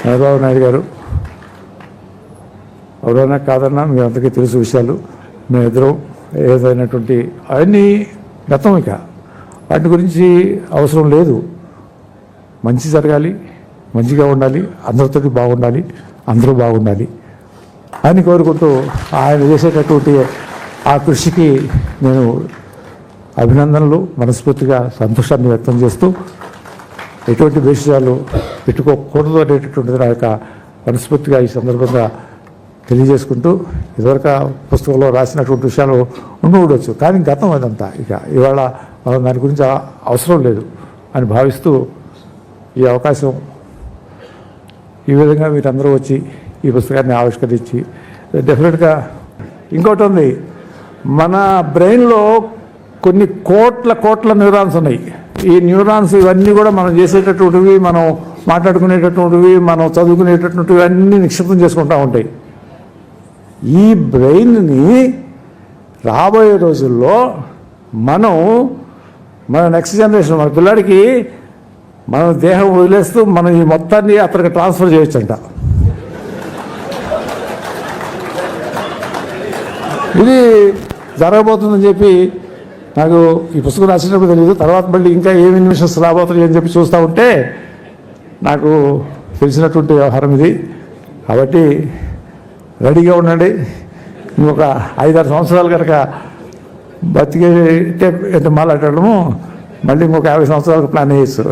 చంద్రబాబు నాయుడు గారు ఎవరైనా కాదన్నా మీ అందరికీ తెలుసు విషయాలు. మేమిద్దరం ఏదైనటువంటి అవన్నీ గతం, ఇక వాటి గురించి అవసరం లేదు. మంచి జరగాలి, మంచిగా ఉండాలి, అందరితో బాగుండాలి, అందరూ బాగుండాలి అని కోరుకుంటూ ఆయన చేసేటటువంటి ఆ కృషికి నేను అభినందనలు, మనస్ఫూర్తిగా సంతోషాన్ని వ్యక్తం చేస్తూ ఎటువంటి విషయాలు పెట్టుకోకూడదు అనేటటువంటిది నా యొక్క మనస్ఫూర్తిగా ఈ సందర్భంగా తెలియజేసుకుంటూ, ఇదివరకు పుస్తకంలో రాసినటువంటి విషయాలు ఉండవచ్చు, కానీ గతం అదంతా. ఇక ఇవాళ మనం దాని గురించి అవసరం లేదు అని భావిస్తూ ఈ అవకాశం ఈ విధంగా మీరందరూ వచ్చి ఈ పుస్తకాన్ని ఆవిష్కరించి, డెఫినెట్గా ఇంకోటి ఉంది, మన బ్రెయిన్లో కొన్ని కోట్ల న్యూరాన్స్ ఉన్నాయి. ఈ న్యూరాన్స్ ఇవన్నీ కూడా మనం చేసేటటువంటివి, మనం మాట్లాడుకునేటటువంటివి, మనం చదువుకునేటటువంటివి అన్నీ నిక్షిప్తం చేసుకుంటూ ఉంటాయి. ఈ బ్రెయిన్ని రాబోయే రోజుల్లో మన నెక్స్ట్ జనరేషన్, మన పిల్లాడికి మన దేహం వదిలేస్తూ మనం ఈ మొత్తాన్ని అతనికి ట్రాన్స్ఫర్ చేయొచ్చంట. ఇది జరగబోతుందని చెప్పి నాకు ఈ పుస్తకం రాసినప్పుడు తెలియదు. తర్వాత మళ్ళీ ఇంకా ఏమి ఇన్వెషన్స్ రాబోతున్నాయి అని చెప్పి చూస్తూ ఉంటే నాకు తెలిసినటువంటి వ్యవహారం ఇది. కాబట్టి రెడీగా ఉండండి. ఇంకొక 5-6 సంవత్సరాలు కనుక బతికే మాట్లాడము, మళ్ళీ ఇంకొక 50 సంవత్సరాలకు ప్లాన్ చేయొచ్చు.